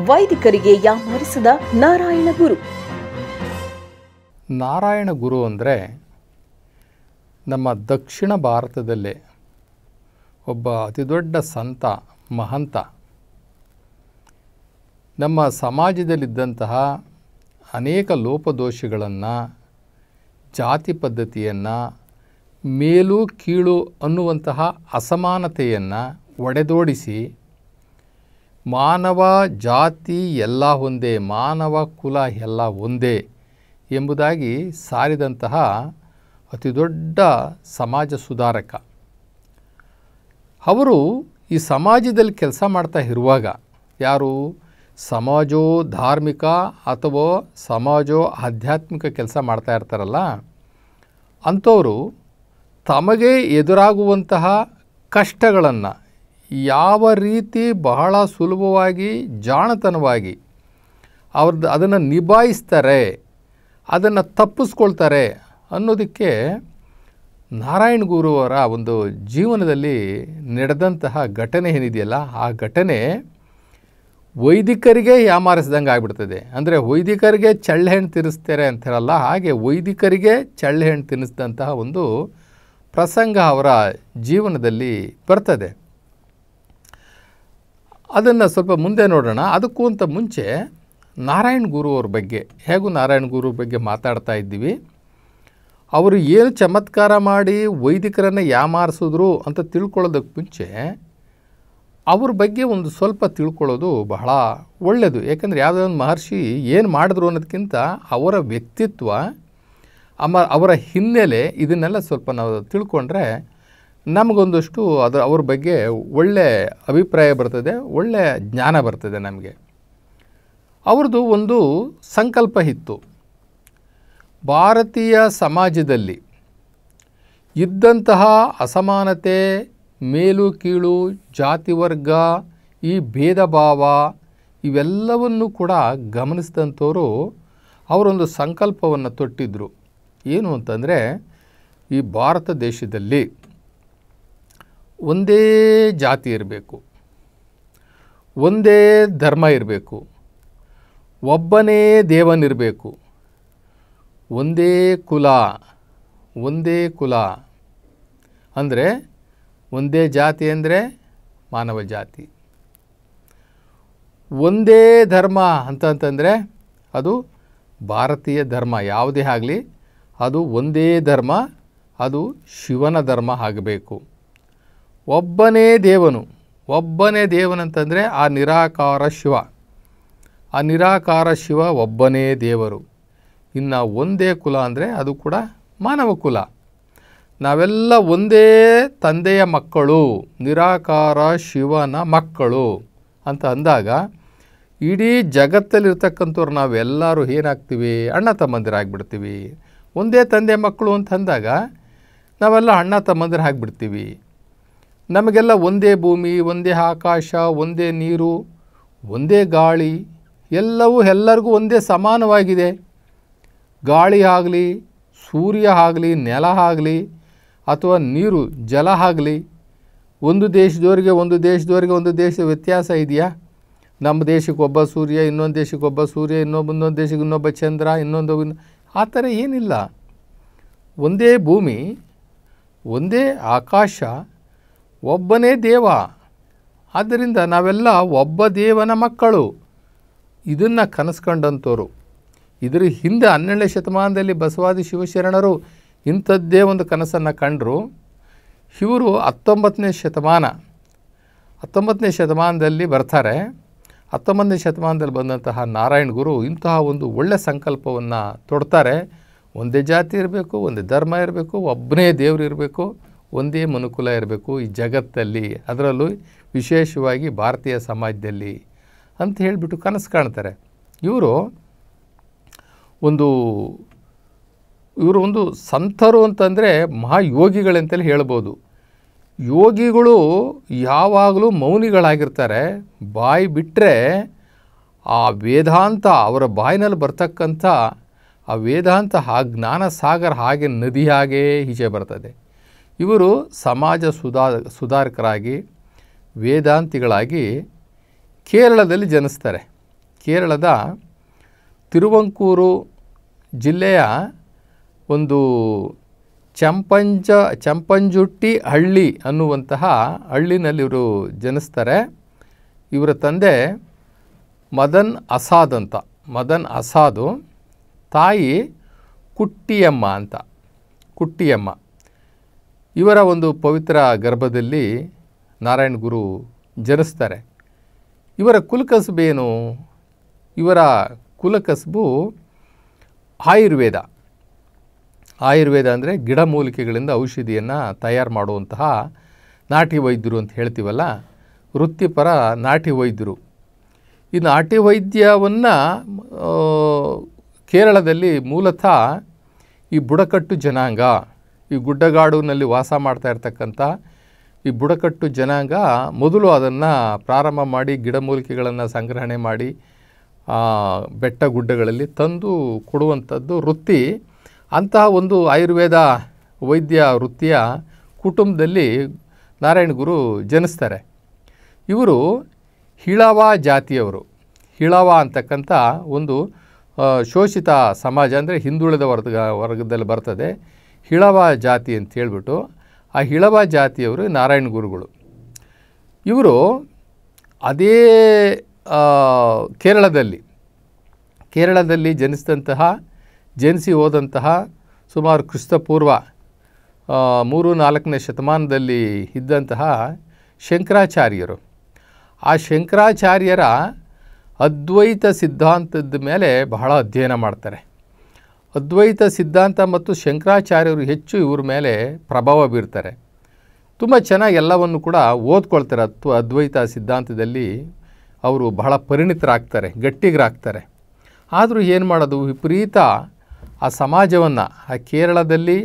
ವೈದಿಕರಿಗೆ ಯಾಮಾರಿಸಿದ ನಾರಾಯಣ ಗುರು. ನಾರಾಯಣ ಗುರು ಅಂದರೆ ನಮ್ಮ ದಕ್ಷಿಣ ಭಾರತದಲ್ಲೇ ಒಬ್ಬ ಅತಿದೊಡ್ಡ ಸಂತ ಮಹಂತ. ನಮ್ಮ ಸಮಾಜದಲ್ಲಿದ್ದಂತಹ ಅನೇಕ ಲೋಪದೋಷಗಳನ್ನು, ಜಾತಿ ಪದ್ಧತಿಯನ್ನು, ಮೇಲು ಕೀಳು ಅನ್ನುವಂತಹ ಅಸಮಾನತೆಯನ್ನು ಒಡೆದೋಡಿಸಿ ಮಾನವ ಜಾತಿ ಎಲ್ಲ ಒಂದೇ, ಮಾನವ ಕುಲ ಎಲ್ಲ ಒಂದೇ ಎಂಬುದಾಗಿ ಸಾರಿದಂತಹ ಅತಿದೊಡ್ಡ ಸಮಾಜ ಸುಧಾರಕ. ಅವರು ಈ ಸಮಾಜದಲ್ಲಿ ಕೆಲಸ ಮಾಡ್ತಾ ಇರುವಾಗ, ಯಾರು ಸಮಾಜೋ ಧಾರ್ಮಿಕ ಅಥವಾ ಸಮಾಜೋ ಆಧ್ಯಾತ್ಮಿಕ ಕೆಲಸ ಮಾಡ್ತಾ ಇರ್ತಾರಲ್ಲ, ಅಂಥವರು ತಮಗೆ ಎದುರಾಗುವಂತಹ ಕಷ್ಟಗಳನ್ನು ಯಾವ ರೀತಿ ಬಹಳ ಸುಲಭವಾಗಿ ಜಾಣತನವಾಗಿ ಅದನ್ನು ನಿಭಾಯಿಸ್ತಾರೆ, ಅದನ್ನು ತಪ್ಪಿಸ್ಕೊಳ್ತಾರೆ ಅನ್ನೋದಕ್ಕೆ ನಾರಾಯಣ ಗುರುವರ ಒಂದು ಜೀವನದಲ್ಲಿ ನಡೆದಂತಹ ಘಟನೆ ಏನಿದೆಯಲ್ಲ, ಆ ಘಟನೆ ವೈದಿಕರಿಗೆ ಯಾಮಾರಿಸ್ದಂಗೆ ಆಗಿಬಿಡ್ತದೆ. ಅಂದರೆ ವೈದಿಕರಿಗೆ ಚಳ್ಳೆಹಣ್ಣು ತಿನ್ನಿಸ್ತಾರೆ ಅಂತಾರಲ್ಲ, ಹಾಗೆ ವೈದಿಕರಿಗೆ ಚಳ್ಳೆಹಣ್ಣು ತಿನ್ನಿಸಿದಂತಹ ಒಂದು ಪ್ರಸಂಗ ಅವರ ಜೀವನದಲ್ಲಿ ಬರ್ತದೆ. ಅದನ್ನು ಸ್ವಲ್ಪ ಮುಂದೆ ನೋಡೋಣ. ಅದಕ್ಕೂ ಅಂತ ಮುಂಚೆ ನಾರಾಯಣ ಗುರು ಅವ್ರ ಬಗ್ಗೆ, ಹೇಗೂ ನಾರಾಯಣ ಗುರು ಬಗ್ಗೆ ಮಾತಾಡ್ತಾ ಇದ್ದೀವಿ. ಅವರು ಏನು ಚಮತ್ಕಾರ ಮಾಡಿ ವೈದಿಕರನ್ನು ಯಾಮಾರಿಸಿದ್ರು ಅಂತ ತಿಳ್ಕೊಳ್ಳೋದಕ್ಕೆ ಮುಂಚೆ ಅವ್ರ ಬಗ್ಗೆ ಒಂದು ಸ್ವಲ್ಪ ತಿಳ್ಕೊಳ್ಳೋದು ಬಹಳ ಒಳ್ಳೆಯದು. ಏಕೆಂದರೆ ಯಾವುದೋ ಒಂದು ಮಹರ್ಷಿ ಏನು ಮಾಡಿದ್ರು ಅನ್ನೋದಕ್ಕಿಂತ ಅವರ ವ್ಯಕ್ತಿತ್ವ, ಅವರ ಹಿನ್ನೆಲೆ, ಇದನ್ನೆಲ್ಲ ಸ್ವಲ್ಪ ನಾವು ತಿಳ್ಕೊಂಡ್ರೆ ನಮಗೊಂದಷ್ಟು ಅವ್ರ ಬಗ್ಗೆ ಒಳ್ಳೆಯ ಅಭಿಪ್ರಾಯ ಬರ್ತದೆ, ಒಳ್ಳೆಯ ಜ್ಞಾನ ಬರ್ತದೆ ನಮಗೆ. ಅವ್ರದ್ದು ಒಂದು ಸಂಕಲ್ಪ ಇತ್ತು. ಭಾರತೀಯ ಸಮಾಜದಲ್ಲಿ ಇದ್ದಂತಹ ಅಸಮಾನತೆ, ಮೇಲು ಕೀಳು, ಜಾತಿ ವರ್ಗ, ಈ ಭೇದ ಭಾವ ಇವೆಲ್ಲವನ್ನು ಕೂಡ ಗಮನಿಸಿದಂಥವರು ಅವರೊಂದು ಸಂಕಲ್ಪವನ್ನು ತೊಟ್ಟಿದ್ದರು. ಏನು ಅಂತಂದರೆ, ಈ ಭಾರತ ದೇಶದಲ್ಲಿ ಒಂದೇ ಜಾತಿ ಇರಬೇಕು, ಒಂದೇ ಧರ್ಮ ಇರಬೇಕು, ಒಬ್ಬನೇ ದೇವನಿರಬೇಕು, ಒಂದೇ ಕುಲ ಅಂದರೆ ಒಂದೇ ಜಾತಿ ಅಂದರೆ ಮಾನವ ಜಾತಿ, ಒಂದೇ ಧರ್ಮ ಅಂತಂತಂದರೆ ಅದು ಭಾರತೀಯ ಧರ್ಮ ಯಾವುದೇ ಆಗಲಿ ಅದು ಒಂದೇ ಧರ್ಮ, ಅದು ಶಿವನ ಧರ್ಮ ಆಗಬೇಕು. ಒಬ್ಬನೇ ದೇವನಂತಂದರೆ ಆ ನಿರಾಕಾರ ಶಿವ ಒಬ್ಬನೇ ದೇವರು. ಇನ್ನು ಒಂದೇ ಕುಲ ಅಂದರೆ ಅದು ಕೂಡ ಮಾನವ ಕುಲ. ನಾವೆಲ್ಲ ಒಂದೇ ತಂದೆಯ ಮಕ್ಕಳು, ನಿರಾಕಾರ ಶಿವನ ಮಕ್ಕಳು ಅಂತ ಅಂದಾಗ ಇಡೀ ಜಗತ್ತಲ್ಲಿರ್ತಕ್ಕಂಥವ್ರು ನಾವೆಲ್ಲರೂ ಏನಾಗ್ತೀವಿ, ಅಣ್ಣ ತಮ್ಮಂದಿರಾಗ್ಬಿಡ್ತೀವಿ. ಒಂದೇ ತಂದೆ ಮಕ್ಕಳು ಅಂತ ಅಂದಾಗ ನಾವೆಲ್ಲ ಅಣ್ಣ ತಮ್ಮಂದಿರಾಗ್ಬಿಡ್ತೀವಿ. ನಮಗೆಲ್ಲ ಒಂದೇ ಭೂಮಿ, ಒಂದೇ ಆಕಾಶ, ಒಂದೇ ನೀರು, ಒಂದೇ ಗಾಳಿ, ಎಲ್ಲರಿಗೂ ಒಂದೇ ಸಮಾನವಾಗಿದೆ. ಗಾಳಿ ಆಗಲಿ, ಸೂರ್ಯ ಆಗಲಿ, ನೆಲ ಆಗಲಿ, ಅಥವಾ ನೀರು ಜಲ ಆಗಲಿ, ಒಂದು ದೇಶದವರಿಗೆ ಒಂದು ದೇಶದ ವ್ಯತ್ಯಾಸ ಇದೆಯಾ? ನಮ್ಮ ದೇಶಕ್ಕೆ ಒಬ್ಬ ಸೂರ್ಯ, ಇನ್ನೊಂದು ದೇಶಕ್ಕೆ ಒಬ್ಬ ಸೂರ್ಯ, ಇನ್ನೊಂದು ದೇಶಕ್ಕೆ ಇನ್ನೊಬ್ಬ ಚಂದ್ರ, ಆ ಥರ ಏನಿಲ್ಲ. ಒಂದೇ ಭೂಮಿ, ಒಂದೇ ಆಕಾಶ, ಒಬ್ಬನೇ ದೇವ. ಆದ್ದರಿಂದ ನಾವೆಲ್ಲ ಒಬ್ಬ ದೇವನ ಮಕ್ಕಳು. ಇದನ್ನು ಕನಸ್ಕೊಂಡಂಥವ್ರು. ಇದರ ಹಿಂದೆ 12ನೇ ಶತಮಾನದಲ್ಲಿ ಬಸವಾದಿ ಶಿವಶರಣರು ಇಂಥದ್ದೇ ಒಂದು ಕನಸನ್ನು ಕಂಡರು. ಇವರು 19ನೇ ಶತಮಾನದಲ್ಲಿ ಬರ್ತಾರೆ. 19ನೇ ಶತಮಾನದಲ್ಲಿ ಬಂದಂತಹ ನಾರಾಯಣ ಗುರು ಇಂತಹ ಒಂದು ಒಳ್ಳೆಯ ಸಂಕಲ್ಪವನ್ನು ತೊಡ್ತಾರೆ. ಒಂದೇ ಜಾತಿ ಇರಬೇಕು, ಒಂದೇ ಧರ್ಮ ಇರಬೇಕು, ಒಬ್ಬನೇ ದೇವರು ಇರಬೇಕು, ಒಂದೇ ಮನುಕುಲ ಇರಬೇಕು ಈ ಜಗತ್ತಲ್ಲಿ, ಅದರಲ್ಲೂ ವಿಶೇಷವಾಗಿ ಭಾರತೀಯ ಸಮಾಜದಲ್ಲಿ ಅಂತ ಹೇಳಿಬಿಟ್ಟು ಕನಸು ಕಾಣ್ತಾರೆ. ಇವರು ಒಂದು ಸಂತರು ಅಂತಂದರೆ ಮಹಾಯೋಗಿಗಳಂತಲೇ ಹೇಳ್ಬೋದು. ಯೋಗಿಗಳು ಯಾವಾಗಲೂ ಮೌನಿಗಳಾಗಿರ್ತಾರೆ. ಬಾಯಿ ಬಿಟ್ಟರೆ ಆ ವೇದಾಂತ, ಅವರ ಬಾಯಿನಲ್ಲಿ ಬರ್ತಕ್ಕಂಥ ಆ ವೇದಾಂತ ಆ ಜ್ಞಾನ ಸಾಗರ ಹಾಗೆ ನದಿ ಹಾಗೇ ಈಚೆ ಬರ್ತದೆ. ಇವರು ಸಮಾಜ ಸುಧಾರಕರಾಗಿ ವೇದಾಂತಿಗಳಾಗಿ ಕೇರಳದಲ್ಲಿ ಜನಿಸ್ತಾರೆ. ಕೇರಳದ ತಿರುವಂಕೂರು ಜಿಲ್ಲೆಯ ಒಂದು ಚಂಪಂಜುಟ್ಟಿ ಹಳ್ಳಿ ಅನ್ನುವಂತಹ ಹಳ್ಳಿನಲ್ಲಿ ಇವರು ಜನಿಸ್ತಾರೆ. ಇವರ ತಂದೆ ಮದನ್ ಅಸಾದ್ ಅಂತ, ಮದನ್ ಅಸಾದು, ತಾಯಿ ಕುಟ್ಟಿಯಮ್ಮ ಅಂತ, ಕುಟ್ಟಿಯಮ್ಮ. ಇವರ ಒಂದು ಪವಿತ್ರ ಗರ್ಭದಲ್ಲಿ ನಾರಾಯಣ ಗುರು ಜನಿಸ್ತಾರೆ. ಇವರ ಕುಲಕಸಬೇನು? ಇವರ ಕುಲಕಸಬು ಆಯುರ್ವೇದ. ಆಯುರ್ವೇದ ಅಂದರೆ ಗಿಡಮೂಲಿಕೆಗಳಿಂದ ಔಷಧಿಯನ್ನು ತಯಾರು ಮಾಡುವಂತಹ ನಾಟಿ ವೈದ್ಯರು ಅಂತ ಹೇಳ್ತೀವಲ್ಲ, ವೃತ್ತಿಪರ ನಾಟಿ ವೈದ್ಯರು. ಈ ನಾಟಿ ವೈದ್ಯವನ್ನು ಕೇರಳದಲ್ಲಿ ಮೂಲತಃ ಈ ಬುಡಕಟ್ಟು ಜನಾಂಗ, ಈ ಗುಡ್ಡಗಾಡಿನಲ್ಲಿ ವಾಸ ಮಾಡ್ತಾ ಇರ್ತಕ್ಕಂಥ ಈ ಬುಡಕಟ್ಟು ಜನಾಂಗ ಮೊದಲು ಅದನ್ನು ಪ್ರಾರಂಭ ಮಾಡಿ ಗಿಡಮೂಲಿಕೆಗಳನ್ನು ಸಂಗ್ರಹಣೆ ಮಾಡಿ ಬೆಟ್ಟ ಗುಡ್ಡಗಳಲ್ಲಿ ತಂದು ಕೊಡುವಂಥದ್ದು ವೃತ್ತಿ. ಅಂತಹ ಒಂದು ಆಯುರ್ವೇದ ವೈದ್ಯ ವೃತ್ತಿಯ ಕುಟುಂಬದಲ್ಲಿ ನಾರಾಯಣ ಗುರು ಜನಿಸ್ತಾರೆ. ಇವರು ಹಿಳವ ಜಾತಿಯವರು. ಹಿಳವ ಅಂತಕ್ಕಂಥ ಒಂದು ಶೋಷಿತ ಸಮಾಜ, ಅಂದರೆ ಹಿಂದುಳಿದ ವರ್ಗದಲ್ಲಿ ಬರ್ತದೆ ಹಿಳವ ಜಾತಿ ಅಂತ ಹೇಳ್ಬಿಟ್ಟು. ಆ ಹಿಳವ ಜಾತಿಯವರು ನಾರಾಯಣ ಗುರುಗಳು. ಇವರು ಅದೇ ಕೇರಳದಲ್ಲಿ ಜನಿಸಿ ಹೋದಂತಹ ಸುಮಾರು ಕ್ರಿಸ್ತಪೂರ್ವ 3-4ನೇ ಶತಮಾನದಲ್ಲಿ ಇದ್ದಂತಹ ಶಂಕರಾಚಾರ್ಯರು. ಆ ಶಂಕರಾಚಾರ್ಯರ ಅದ್ವೈತ ಸಿದ್ಧಾಂತದ ಮೇಲೆ ಬಹಳ ಅಧ್ಯಯನ ಮಾಡ್ತಾರೆ. ಅದ್ವೈತ ಸಿದ್ಧಾಂತ ಮತ್ತು ಶಂಕರಾಚಾರ್ಯರು ಹೆಚ್ಚು ಇವ್ರ ಮೇಲೆ ಪ್ರಭಾವ ಬೀರ್ತಾರೆ. ತುಂಬ ಚೆನ್ನಾಗಿ ಎಲ್ಲವನ್ನು ಕೂಡ ಓದ್ಕೊಳ್ತಾರೆ. ಅದ್ವೈತ ಸಿದ್ಧಾಂತದಲ್ಲಿ ಅವರು ಬಹಳ ಪರಿಣಿತರಾಗ್ತಾರೆ, ಗಟ್ಟಿಗರಾಗ್ತಾರೆ. ಆದರೂ ಏನು ಮಾಡೋದು, ವಿಪರೀತ ಆ ಸಮಾಜವನ್ನು, ಆ ಕೇರಳದಲ್ಲಿ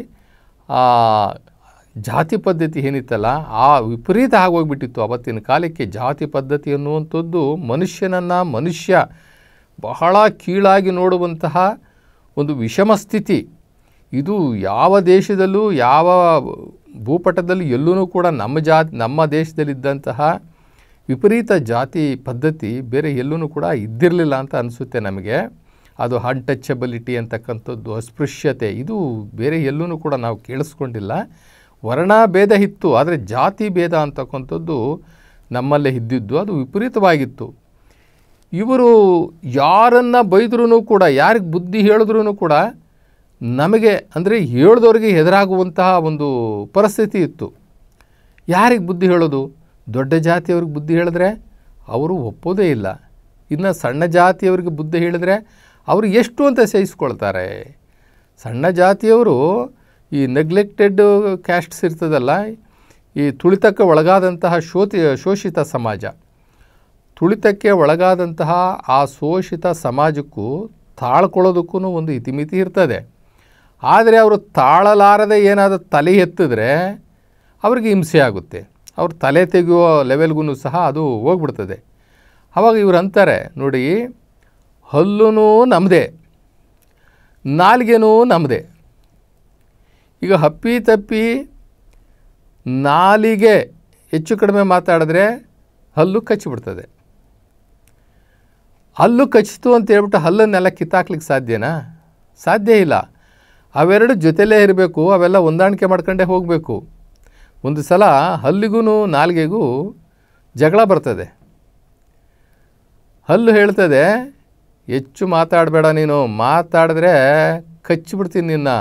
ಜಾತಿ ಪದ್ಧತಿ ಏನಿತ್ತಲ್ಲ ಆ ವಿಪರೀತ ಆಗೋಗ್ಬಿಟ್ಟಿತ್ತು. ಅವತ್ತಿನ ಕಾಲಕ್ಕೆ ಜಾತಿ ಪದ್ಧತಿ ಅನ್ನುವಂಥದ್ದು ಮನುಷ್ಯ ಬಹಳ ಕೀಳಾಗಿ ನೋಡುವಂತಹ ಒಂದು ವಿಷಮ ಸ್ಥಿತಿ. ಇದು ಯಾವ ದೇಶದಲ್ಲೂ ಯಾವ ಭೂಪಟದಲ್ಲಿ ಎಲ್ಲೂ ಕೂಡ ನಮ್ಮ ದೇಶದಲ್ಲಿದ್ದಂತಹ ವಿಪರೀತ ಜಾತಿ ಪದ್ಧತಿ ಬೇರೆ ಎಲ್ಲೂ ಕೂಡ ಇದ್ದಿರಲಿಲ್ಲ ಅಂತ ಅನಿಸುತ್ತೆ ನಮಗೆ. ಅದು ಅನ್ಟಚಬಿಲಿಟಿ ಅಂತಕ್ಕಂಥದ್ದು, ಅಸ್ಪೃಶ್ಯತೆ, ಇದು ಬೇರೆ ಎಲ್ಲೂ ಕೂಡ ನಾವು ಕೇಳಿಸ್ಕೊಂಡಿಲ್ಲ. ವರ್ಣ ಭೇದ ಇತ್ತು, ಆದರೆ ಜಾತಿ ಭೇದ ಅಂತಕ್ಕಂಥದ್ದು ನಮ್ಮಲ್ಲೇ ಇದ್ದಿದ್ದು, ಅದು ವಿಪರೀತವಾಗಿತ್ತು. ಇವರು ಯಾರನ್ನು ಬೈದ್ರೂ ಕೂಡ, ಯಾರಿಗೆ ಬುದ್ಧಿ ಹೇಳಿದ್ರೂ ಕೂಡ ನಮಗೆ ಅಂದರೆ ಹೇಳಿದವ್ರಿಗೆ ಎದುರಾಗುವಂತಹ ಒಂದು ಪರಿಸ್ಥಿತಿ ಇತ್ತು. ಯಾರಿಗೆ ಬುದ್ಧಿ ಹೇಳೋದು? ದೊಡ್ಡ ಜಾತಿಯವ್ರಿಗೆ ಬುದ್ಧಿ ಹೇಳಿದ್ರೆ ಅವರು ಒಪ್ಪೋದೇ ಇಲ್ಲ. ಇನ್ನು ಸಣ್ಣ ಜಾತಿಯವ್ರಿಗೆ ಬುದ್ಧಿ ಹೇಳಿದ್ರೆ ಅವರು ಎಷ್ಟು ಅಂತ ಸಹಿಸ್ಕೊಳ್ತಾರೆ. ಸಣ್ಣ ಜಾತಿಯವರು ಈ ನೆಗ್ಲೆಕ್ಟೆಡ್ ಕ್ಯಾಸ್ಟ್ಸ್ ಇರ್ತದಲ್ಲ, ಈ ತುಳಿತಕ್ಕೆ ಒಳಗಾದಂತಹ ಶೋಷಿತ ಸಮಾಜ, ತುಳಿತಕ್ಕೆ ಒಳಗಾದಂತಹ ಆ ಶೋಷಿತ ಸಮಾಜಕ್ಕೂ ತಾಳ್ಕೊಳ್ಳೋದಕ್ಕೂ ಒಂದು ಇತಿಮಿತಿ ಇರ್ತದೆ. ಆದರೆ ಅವರು ತಾಳಲಾರದೆ ಏನಾದರೂ ತಲೆ ಎತ್ತಿದ್ರೆ ಅವ್ರಿಗೆ ಹಿಂಸೆ ಆಗುತ್ತೆ. ಅವ್ರು ತಲೆ ತೆಗೆಯುವ ಲೆವೆಲ್ಗೂ ಸಹ ಅದು ಹೋಗ್ಬಿಡ್ತದೆ. ಆವಾಗ ಇವ್ರು ಅಂತಾರೆ ನೋಡಿ, ಹಲ್ಲೂ ನಮ್ಮದೇ, ನಾಲಿಗೆನೂ ನಮ್ಮದೇ. ಈಗ ಹಪ್ಪಿ ತಪ್ಪಿ ನಾಲಿಗೆ ಹೆಚ್ಚು ಕಡಿಮೆ ಮಾತಾಡಿದ್ರೆ ಹಲ್ಲು ಕಚ್ಚಿಬಿಡ್ತದೆ. ಹಲ್ಲು ಕಚ್ಚಿತು ಅಂತ ಹೇಳ್ಬಿಟ್ಟು ಹಲ್ಲನ್ನೆಲ್ಲ ಕಿತ್ತಾಕ್ಲಿಕ್ಕೆ ಸಾಧ್ಯನಾ? ಸಾಧ್ಯ ಇಲ್ಲ. ಅವೆರಡು ಜೊತೆಲೇ ಇರಬೇಕು, ಅವೆಲ್ಲ ಹೊಂದಾಣಿಕೆ ಮಾಡ್ಕೊಂಡೇ ಹೋಗಬೇಕು. ಒಂದು ಸಲ ಹಲ್ಲಿಗೂ ನಾಲಿಗೆಗೂ ಜಗಳ ಬರ್ತದೆ. ಹಲ್ಲು ಹೇಳ್ತದೆ, ಹೆಚ್ಚು ಮಾತಾಡಬೇಡ, ನೀನು ಮಾತಾಡಿದ್ರೆ ಕಚ್ಚಿಬಿಡ್ತೀನಿ, ನಿನ್ನ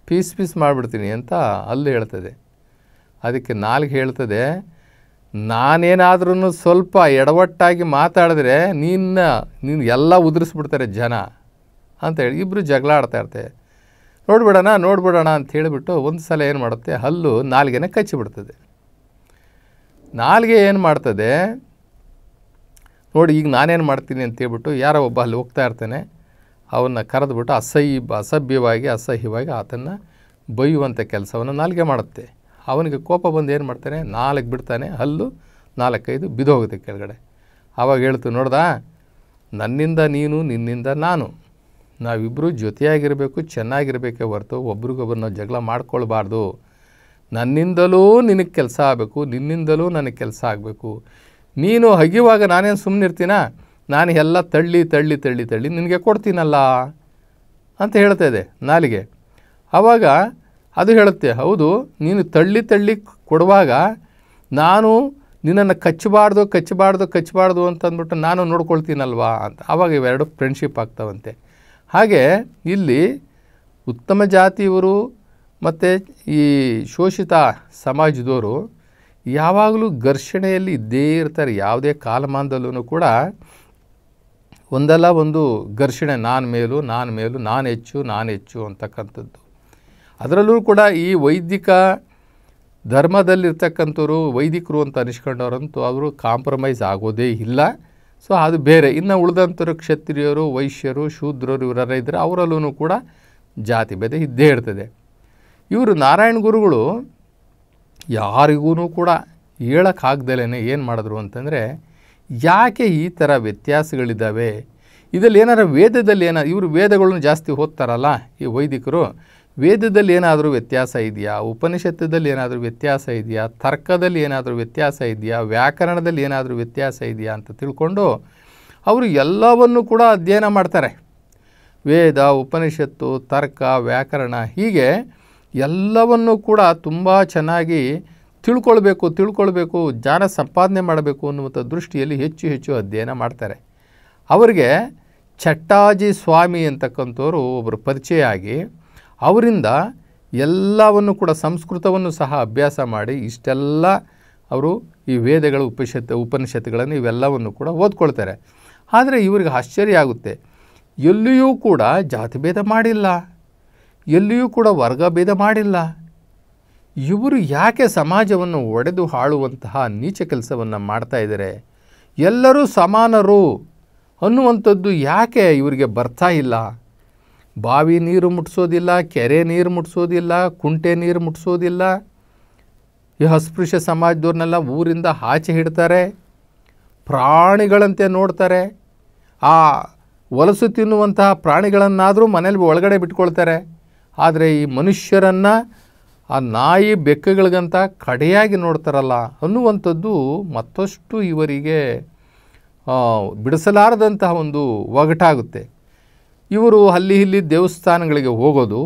ಪೀಸ್ ಮಾಡಿಬಿಡ್ತೀನಿ ಅಂತ ಹಲ್ಲು ಹೇಳ್ತದೆ. ಅದಕ್ಕೆ ನಾಲಿಗೆ ಹೇಳ್ತದೆ, ನಾನೇನಾದ್ರೂ ಸ್ವಲ್ಪ ಎಡವಟ್ಟಾಗಿ ಮಾತಾಡಿದ್ರೆ ನೀನು ಎಲ್ಲ ಉದುರಿಸ್ಬಿಡ್ತಾರೆ ಜನ ಅಂತೇಳಿ ಇಬ್ಬರು ಜಗಳ ಆಡ್ತಾ ಇರ್ತಾರೆ. ನೋಡ್ಬಿಡೋಣ ಅಂತ ಹೇಳಿಬಿಟ್ಟು ಒಂದು ಸಲ ಏನು ಮಾಡುತ್ತೆ, ಹಲ್ಲು ನಾಲಿಗೆನೇ ಕಚ್ಚಿಬಿಡ್ತದೆ. ನಾಲಿಗೆ ಏನು ಮಾಡ್ತದೆ ನೋಡಿ, ಈಗ ನಾನೇನು ಮಾಡ್ತೀನಿ ಅಂತೇಳ್ಬಿಟ್ಟು ಯಾರೋ ಒಬ್ಬ ಅಲ್ಲಿ ಹೋಗ್ತಾ ಇರ್ತಾನೆ, ಅವನ್ನ ಕರೆದುಬಿಟ್ಟು ಅಸಹ್ಯವಾಗಿ ಆತನ್ನು ಬೈಯುವಂಥ ಕೆಲಸವನ್ನು ನಾಲಿಗೆ ಮಾಡುತ್ತೆ. ಅವನಿಗೆ ಕೋಪ ಬಂದು ಏನು ಮಾಡ್ತಾನೆ, 4 ಬಿಡ್ತಾನೆ, ಹಲ್ಲು 4-5 ಬಿದ್ದೋಗುತ್ತೆ ಕೆಳಗಡೆ. ಆವಾಗ ಹೇಳ್ತು, ನೋಡ್ದಾ, ನನ್ನಿಂದ ನೀನು, ನಿನ್ನಿಂದ ನಾನು, ನಾವಿಬ್ಬರು ಜೊತೆಯಾಗಿರಬೇಕು, ಚೆನ್ನಾಗಿರಬೇಕೇ ಹೊರತು ಒಬ್ರಿಗೊಬ್ಬರು ನಾವು ಜಗಳ ಮಾಡ್ಕೊಳ್ಬಾರ್ದು. ನನ್ನಿಂದಲೂ ನಿನಗೆ ಕೆಲಸ ಆಗಬೇಕು, ನಿನ್ನಿಂದಲೂ ನನಗೆ ಕೆಲಸ ಆಗಬೇಕು. ನೀನು ಹಗಿಯುವಾಗ ನಾನೇನು ಸುಮ್ಮನಿರ್ತೀನ, ನಾನು ಎಲ್ಲ ತಳ್ಳಿ ತಳ್ಳಿ ತಳ್ಳಿ ತಳ್ಳಿ ನಿನಗೆ ಕೊಡ್ತೀನಲ್ಲ ಅಂತ ಹೇಳ್ತಾ ಇದೆ ನಾಲಿಗೆ. ಆವಾಗ ಅದು ಹೇಳುತ್ತೆ, ಹೌದು ನೀನು ತಳ್ಳಿ ತಳ್ಳಿ ಕೊಡುವಾಗ ನಾನು ನಿನ್ನನ್ನು ಕಚ್ಚಬಾರ್ದು ಕಚ್ಚಬಾರ್ದು ಕಚ್ಚಬಾರ್ದು ಅಂತಂದ್ಬಿಟ್ಟು ನಾನು ನೋಡ್ಕೊಳ್ತೀನಲ್ವಾ ಅಂತ. ಆವಾಗ ಇವೆರಡು ಫ್ರೆಂಡ್ಶಿಪ್ ಆಗ್ತಾವಂತೆ. ಹಾಗೆ ಇಲ್ಲಿ ಉತ್ತಮ ಜಾತಿಯವರು ಮತ್ತು ಈ ಶೋಷಿತ ಸಮಾಜದವರು ಯಾವಾಗಲೂ ಘರ್ಷಣೆಯಲ್ಲಿ ಇದ್ದೇ ಇರ್ತಾರೆ. ಯಾವುದೇ ಕಾಲಮಾನದಲ್ಲೂ ಕೂಡ ಒಂದಲ್ಲ ಒಂದು ಘರ್ಷಣೆ, ನಾನು ಮೇಲು ನಾನು ಹೆಚ್ಚು ಅಂತಕ್ಕಂಥದ್ದು. ಅದರಲ್ಲೂ ಕೂಡ ಈ ವೈದಿಕ ಧರ್ಮದಲ್ಲಿರ್ತಕ್ಕಂಥವ್ರು ವೈದಿಕರು ಅಂತ ಅನಿಸ್ಕೊಂಡವ್ರಂತೂ ಅವರು ಕಾಂಪ್ರಮೈಸ್ ಆಗೋದೇ ಇಲ್ಲ. ಸೊ ಅದು ಬೇರೆ. ಇನ್ನು ಉಳಿದಂಥವ್ರು ಕ್ಷತ್ರಿಯರು, ವೈಶ್ಯರು, ಶೂದ್ರರು ಇವರೆಲ್ಲ ಇದ್ದರೆ ಅವರಲ್ಲೂ ಕೂಡ ಜಾತಿ ಭೇದ ಇದ್ದೇ ಇರ್ತದೆ. ಇವರು ನಾರಾಯಣ ಗುರುಗಳು ಯಾರಿಗೂ ಕೂಡ ಹೇಳೋಕ್ಕಾಗ್ದಲೇ ಏನು ಮಾಡಿದ್ರು ಅಂತಂದರೆ, ಯಾಕೆ ಈ ಥರ ವ್ಯತ್ಯಾಸಗಳಿದ್ದಾವೆ, ಇದರಲ್ಲಿ ಏನಾರು ವೇದದಲ್ಲಿ ಇವರು ವೇದಗಳನ್ನು ಜಾಸ್ತಿ ಓದ್ತಾರಲ್ಲ ಈ ವೈದಿಕರು, ವೇದದಲ್ಲಿ ಏನಾದರೂ ವ್ಯತ್ಯಾಸ ಇದೆಯಾ, ಉಪನಿಷತ್ತದಲ್ಲಿ ಏನಾದರೂ ವ್ಯತ್ಯಾಸ ಇದೆಯಾ, ತರ್ಕದಲ್ಲಿ ಏನಾದರೂ ವ್ಯತ್ಯಾಸ ಇದೆಯಾ, ವ್ಯಾಕರಣದಲ್ಲಿ ಏನಾದರೂ ವ್ಯತ್ಯಾಸ ಇದೆಯಾ ಅಂತ ತಿಳ್ಕೊಂಡು ಅವರು ಎಲ್ಲವನ್ನು ಕೂಡ ಅಧ್ಯಯನ ಮಾಡ್ತಾರೆ. ವೇದ, ಉಪನಿಷತ್ತು, ತರ್ಕ, ವ್ಯಾಕರಣ ಹೀಗೆ ಎಲ್ಲವನ್ನು ಕೂಡ ತುಂಬ ಚೆನ್ನಾಗಿ ತಿಳ್ಕೊಳ್ಬೇಕು, ಜ್ಞಾನ ಸಂಪಾದನೆ ಮಾಡಬೇಕು ಅನ್ನುವಂಥ ದೃಷ್ಟಿಯಲ್ಲಿ ಹೆಚ್ಚು ಅಧ್ಯಯನ ಮಾಡ್ತಾರೆ. ಅವರಿಗೆ ಚಟ್ಟಾಜಿ ಸ್ವಾಮಿ ಅಂತಕ್ಕಂಥವ್ರು ಒಬ್ಬರು ಪರಿಚಯ ಆಗಿ ಅವರಿಂದ ಎಲ್ಲವನ್ನು ಕೂಡ ಸಂಸ್ಕೃತವನ್ನು ಸಹ ಅಭ್ಯಾಸ ಮಾಡಿ ಇಷ್ಟೆಲ್ಲ ಅವರು ಈ ವೇದಗಳ ಉಪನಿಷತ್ತುಗಳನ್ನು ಇವೆಲ್ಲವನ್ನು ಕೂಡ ಓದ್ಕೊಳ್ತಾರೆ. ಆದರೆ ಇವರಿಗೆ ಆಶ್ಚರ್ಯ ಆಗುತ್ತೆ, ಎಲ್ಲಿಯೂ ಕೂಡ ಜಾತಿ ಭೇದ ಮಾಡಿಲ್ಲ, ಎಲ್ಲಿಯೂ ಕೂಡ ವರ್ಗ ಭೇದ ಮಾಡಿಲ್ಲ. ಇವರು ಯಾಕೆ ಸಮಾಜವನ್ನು ಒಡೆದು ಆಳುವಂತಹ ನೀಚ ಕೆಲಸವನ್ನು ಮಾಡ್ತಾ ಇದ್ದಾರೆ, ಎಲ್ಲರೂ ಸಮಾನರು ಅನ್ನುವಂಥದ್ದು ಯಾಕೆ ಇವರಿಗೆ ಬರ್ತಾ ಇಲ್ಲ? ಬಾವಿ ನೀರು ಮುಟ್ಟಿಸೋದಿಲ್ಲ, ಕೆರೆ ನೀರು ಮುಟ್ಟಿಸೋದಿಲ್ಲ, ಕುಂಟೆ ನೀರು ಮುಟ್ಟಿಸೋದಿಲ್ಲ. ಈ ಅಸ್ಪೃಶ್ಯ ಸಮಾಜದವ್ರನ್ನೆಲ್ಲ ಊರಿಂದ ಆಚೆ ಹಿಡ್ತಾರೆ, ಪ್ರಾಣಿಗಳಂತೆ ನೋಡ್ತಾರೆ. ಆ ವಲಸು ತಿನ್ನುವಂತಹ ಪ್ರಾಣಿಗಳನ್ನಾದರೂ ಮನೇಲಿ ಒಳಗಡೆ ಬಿಟ್ಕೊಳ್ತಾರೆ. ಆದರೆ ಈ ಮನುಷ್ಯರನ್ನು ಆ ನಾಯಿ ಬೆಕ್ಕುಗಳಿಗಂತ ಕಡೆಯಾಗಿ ನೋಡ್ತಾರಲ್ಲ ಅನ್ನುವಂಥದ್ದು ಮತ್ತಷ್ಟು ಇವರಿಗೆ ಬಿಡಿಸಲಾರದಂತಹ ಒಂದು ಒಗಟಾಗುತ್ತೆ. ಇವರು ಅಲ್ಲಿ ಇಲ್ಲಿ ದೇವಸ್ಥಾನಗಳಿಗೆ ಹೋಗೋದು,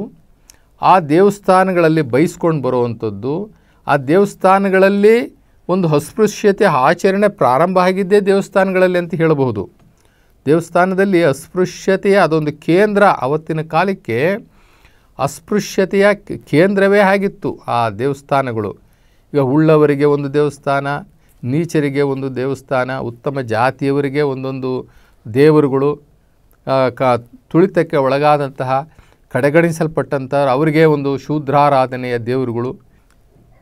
ಆ ದೇವಸ್ಥಾನಗಳಲ್ಲಿ ಬಯಸ್ಕೊಂಡು ಬರುವಂಥದ್ದು, ಆ ದೇವಸ್ಥಾನಗಳಲ್ಲಿ ಒಂದು ಅಸ್ಪೃಶ್ಯತೆ ಆಚರಣೆ ಪ್ರಾರಂಭ ಆಗಿದ್ದೇ ದೇವಸ್ಥಾನಗಳಲ್ಲಿ ಅಂತ ಹೇಳಬಹುದು. ದೇವಸ್ಥಾನದಲ್ಲಿ ಅಸ್ಪೃಶ್ಯತೆಯ ಅದೊಂದು ಕೇಂದ್ರ, ಆವತ್ತಿನ ಕಾಲಕ್ಕೆ ಅಸ್ಪೃಶ್ಯತೆಯ ಕೇಂದ್ರವೇ ಆಗಿತ್ತು ಆ ದೇವಸ್ಥಾನಗಳು. ಈಗ ಉಳ್ಳವರಿಗೆ ಒಂದು ದೇವಸ್ಥಾನ, ನೀಚರಿಗೆ ಒಂದು ದೇವಸ್ಥಾನ, ಉತ್ತಮ ಜಾತಿಯವರಿಗೆ ಒಂದೊಂದು ದೇವರುಗಳು, ತುಳಿತಕ್ಕೆ ಒಳಗಾದಂತಹ ಕಡೆಗಣಿಸಲ್ಪಟ್ಟಂಥ ಅವರಿಗೆ ಒಂದು ಶೂದ್ರಾರಾಧನೆಯ ದೇವರುಗಳು.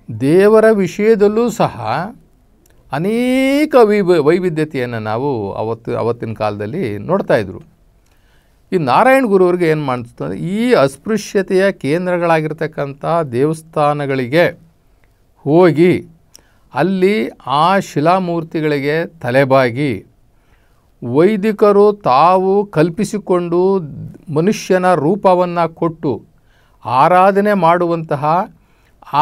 ದೇವರ ವಿಷಯದಲ್ಲೂ ಸಹ ಅನೇಕ ವೈವಿಧ್ಯತೆಯನ್ನು ನಾವು ಅವತ್ತಿನ ಕಾಲದಲ್ಲಿ ನೋಡ್ತಾಯಿದ್ರು. ಈ ನಾರಾಯಣ ಗುರುವರಿಗೆ ಏನು ಮಾಡ್ತಾರೆ, ಈ ಅಸ್ಪೃಶ್ಯತೆಯ ಕೇಂದ್ರಗಳಾಗಿರ್ತಕ್ಕಂಥ ದೇವಸ್ಥಾನಗಳಿಗೆ ಹೋಗಿ ಅಲ್ಲಿ ಆ ಶಿಲಾಮೂರ್ತಿಗಳಿಗೆ ತಲೆಬಾಗಿ ವೈದಿಕರು ತಾವು ಕಲ್ಪಿಸಿಕೊಂಡು ಮನುಷ್ಯನ ರೂಪವನ್ನು ಕೊಟ್ಟು ಆರಾಧನೆ ಮಾಡುವಂತಹ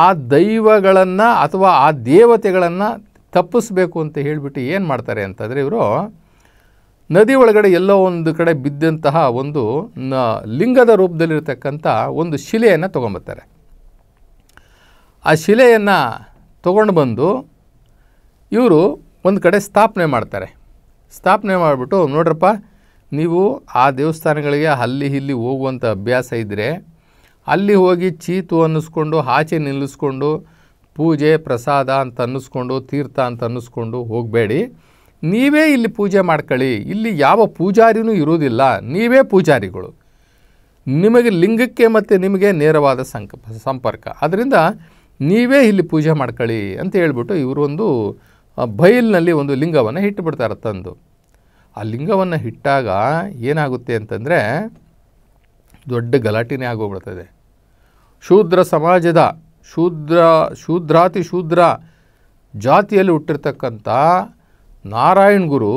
ಆ ದೈವಗಳನ್ನು ಅಥವಾ ಆ ದೇವತೆಗಳನ್ನು ತಪ್ಪಿಸ್ಬೇಕು ಅಂತ ಹೇಳಿಬಿಟ್ಟು ಏನು ಮಾಡ್ತಾರೆ ಅಂತಂದರೆ, ಇವರು ನದಿ ಒಳಗಡೆ ಎಲ್ಲೋ ಒಂದು ಕಡೆ ಬಿದ್ದಂತಹ ಒಂದು ಲಿಂಗದ ರೂಪದಲ್ಲಿರ್ತಕ್ಕಂಥ ಒಂದು ಶಿಲೆಯನ್ನು ತೊಗೊಂಬರ್ತಾರೆ. ಆ ಶಿಲೆಯನ್ನು ತೊಗೊಂಡು ಬಂದು ಇವರು ಒಂದು ಕಡೆ ಸ್ಥಾಪನೆ ಮಾಡ್ತಾರೆ. ಸ್ಥಾಪನೆ ಮಾಡಿಬಿಟ್ಟು, ನೋಡ್ರಪ್ಪ ನೀವು ಆ ದೇವಸ್ಥಾನಗಳಿಗೆ ಅಲ್ಲಿ ಇಲ್ಲಿ ಹೋಗುವಂಥ ಅಭ್ಯಾಸ ಇದ್ದರೆ ಅಲ್ಲಿ ಹೋಗಿ ಚೀತು ಅನ್ನಿಸ್ಕೊಂಡು ಆಚೆ ನಿಲ್ಲಿಸ್ಕೊಂಡು ಪೂಜೆ ಪ್ರಸಾದ ಅಂತ ಅನ್ನಿಸ್ಕೊಂಡು ತೀರ್ಥ ಅಂತ ಅನ್ನಿಸ್ಕೊಂಡು ಹೋಗಬೇಡಿ, ನೀವೇ ಇಲ್ಲಿ ಪೂಜೆ ಮಾಡ್ಕೊಳ್ಳಿ. ಇಲ್ಲಿ ಯಾವ ಪೂಜಾರಿನೂ ಇರೋದಿಲ್ಲ, ನೀವೇ ಪೂಜಾರಿಗಳು, ನಿಮಗೆ ಲಿಂಗಕ್ಕೆ ಮತ್ತು ನಿಮಗೆ ನೇರವಾದ ಸಂಪರ್ಕ, ಅದರಿಂದ ನೀವೇ ಇಲ್ಲಿ ಪೂಜೆ ಮಾಡ್ಕೊಳ್ಳಿ ಅಂತ ಹೇಳ್ಬಿಟ್ಟು ಇವರು ಒಂದು ಬೈಲಿನಲ್ಲಿ ಒಂದು ಲಿಂಗವನ್ನು ಇಟ್ಟುಬಿಡ್ತಾರೆ ತಂದು. ಆ ಲಿಂಗವನ್ನು ಇಟ್ಟಾಗ ಏನಾಗುತ್ತೆ ಅಂತಂದರೆ ದೊಡ್ಡ ಗಲಾಟೆನೇ ಆಗೋಗ್ಬಿಡ್ತದೆ. ಶೂದ್ರ ಸಮಾಜದ ಶೂದ್ರಾತಿ ಶೂದ್ರ ಜಾತಿಯಲ್ಲಿ ಹುಟ್ಟಿರ್ತಕ್ಕಂಥ ನಾರಾಯಣ ಗುರು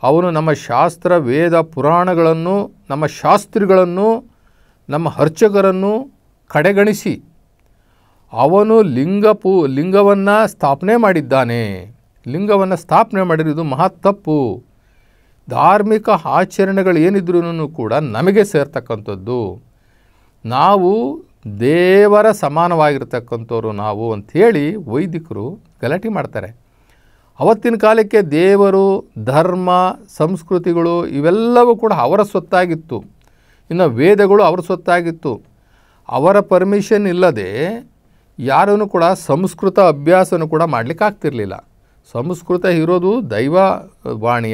ಅವನು ನಮ್ಮ ಶಾಸ್ತ್ರ ವೇದ ಪುರಾಣಗಳನ್ನು, ನಮ್ಮ ಶಾಸ್ತ್ರಿಗಳನ್ನು, ನಮ್ಮ ಅರ್ಚಕರನ್ನು ಕಡೆಗಣಿಸಿ ಅವನು ಲಿಂಗವನ್ನು ಸ್ಥಾಪನೆ ಮಾಡಿದ್ದಾನೆ. ಲಿಂಗವನ್ನು ಸ್ಥಾಪನೆ ಮಾಡಿರೋದು ಮಹಾ ತಪ್ಪು. ಧಾರ್ಮಿಕ ಆಚರಣೆಗಳು ಏನಿದ್ರೂ ಕೂಡ ನಮಗೆ ಸೇರ್ತಕ್ಕಂಥದ್ದು. ನಾವು ದೇವರ ಸಮಾನವಾಗಿರ್ತಕ್ಕಂಥವ್ರು ನಾವು ಅಂಥೇಳಿ ವೈದಿಕರು ಗಲಾಟೆ ಮಾಡ್ತಾರೆ. ಅವತ್ತಿನ ಕಾಲಕ್ಕೆ ದೇವರು, ಧರ್ಮ, ಸಂಸ್ಕೃತಿಗಳು ಇವೆಲ್ಲವೂ ಕೂಡ ಅವರ ಸ್ವತ್ತಾಗಿತ್ತು. ಇನ್ನು ವೇದಗಳು ಅವರ ಸ್ವತ್ತಾಗಿತ್ತು. ಅವರ ಪರ್ಮಿಷನ್ ಇಲ್ಲದೆ ಯಾರೂ ಕೂಡ ಸಂಸ್ಕೃತ ಅಭ್ಯಾಸನೂ ಕೂಡ ಮಾಡಲಿಕ್ಕಾಗ್ತಿರ್ಲಿಲ್ಲ. ಸಂಸ್ಕೃತ ಇರೋದು ದೈವವಾಣಿ,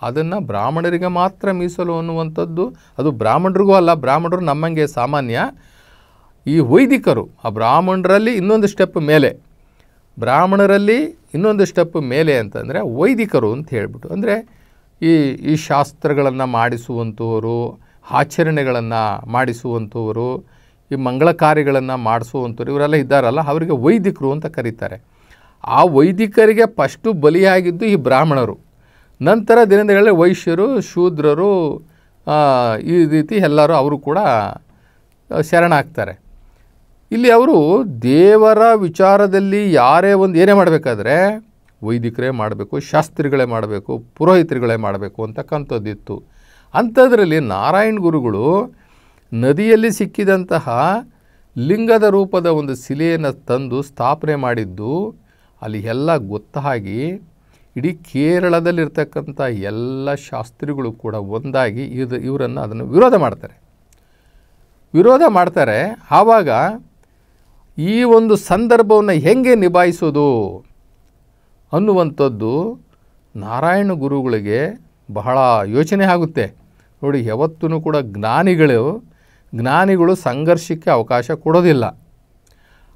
ಅದನ್ನು ಬ್ರಾಹ್ಮಣರಿಗೆ ಮಾತ್ರ ಮೀಸಲು ಅನ್ನುವಂಥದ್ದು. ಅದು ಬ್ರಾಹ್ಮಣರಿಗೂ ಅಲ್ಲ, ಬ್ರಾಹ್ಮಣರು ನಮ್ಮಂಗೆ ಸಾಮಾನ್ಯ. ಈ ವೈದಿಕರು ಆ ಬ್ರಾಹ್ಮಣರಲ್ಲಿ ಇನ್ನೊಂದು ಸ್ಟೆಪ್ ಮೇಲೆ, ಬ್ರಾಹ್ಮಣರಲ್ಲಿ ಇನ್ನೊಂದು ಸ್ಟೆಪ್ ಮೇಲೆ ಅಂತಂದರೆ ವೈದಿಕರು ಅಂತ ಹೇಳ್ಬಿಟ್ಟು, ಅಂದರೆ ಈ ಶಾಸ್ತ್ರಗಳನ್ನು ಮಾಡಿಸುವಂಥವರು, ಆಚರಣೆಗಳನ್ನು ಮಾಡಿಸುವಂಥವರು, ಈ ಮಂಗಳ ಕಾರ್ಯಗಳನ್ನು ಮಾಡಿಸುವಂಥವ್ರು ಇವರೆಲ್ಲ ಇದ್ದಾರಲ್ಲ, ಅವರಿಗೆ ವೈದಿಕರು ಅಂತ ಕರೀತಾರೆ. ಆ ವೈದಿಕರಿಗೆ ಫಸ್ಟು ಬಲಿಯಾಗಿದ್ದು ಈ ಬ್ರಾಹ್ಮಣರು. ನಂತರ ದಿನಗಳಲ್ಲಿ ವೈಶ್ಯರು, ಶೂದ್ರರು, ಈ ರೀತಿ ಎಲ್ಲರೂ ಅವರು ಕೂಡ ಶರಣಾಗ್ತಾರೆ. ಇಲ್ಲಿ ಅವರು ದೇವರ ವಿಚಾರದಲ್ಲಿ ಯಾರೇ ಒಂದು ಏನೇ ಮಾಡಬೇಕಾದ್ರೆ ವೈದಿಕರೇ ಮಾಡಬೇಕು, ಶಾಸ್ತ್ರಿಗಳೇ ಮಾಡಬೇಕು, ಪುರೋಹಿತರುಗಳೇ ಮಾಡಬೇಕು ಅಂತಕ್ಕಂಥದ್ದಿತ್ತು. ಅಂಥದ್ರಲ್ಲಿ ನಾರಾಯಣ ಗುರುಗಳು ನದಿಯಲ್ಲಿ ಸಿಕ್ಕಿದಂತಹ ಲಿಂಗದ ರೂಪದ ಒಂದು ಶಿಲೆಯನ್ನು ತಂದು ಸ್ಥಾಪನೆ ಮಾಡಿದ್ದು ಅಲ್ಲಿ ಎಲ್ಲ ಗೊತ್ತಾಗಿ ಇಡೀ ಕೇರಳದಲ್ಲಿರ್ತಕ್ಕಂಥ ಎಲ್ಲ ಶಾಸ್ತ್ರಿಗಳು ಕೂಡ ಒಂದಾಗಿ ಇವರನ್ನು ಅದನ್ನು ವಿರೋಧ ಮಾಡ್ತಾರೆ. ಆವಾಗ ಈ ಒಂದು ಸಂದರ್ಭವನ್ನು ಹೇಗೆ ನಿಭಾಯಿಸೋದು ಅನ್ನುವಂಥದ್ದು ನಾರಾಯಣ ಗುರುಗಳಿಗೆ ಬಹಳ ಯೋಚನೆ ಆಗುತ್ತೆ. ನೋಡಿ, ಯಾವತ್ತೂ ಕೂಡ ಜ್ಞಾನಿಗಳು ಸಂಘರ್ಷಕ್ಕೆ ಅವಕಾಶ ಕೊಡೋದಿಲ್ಲ.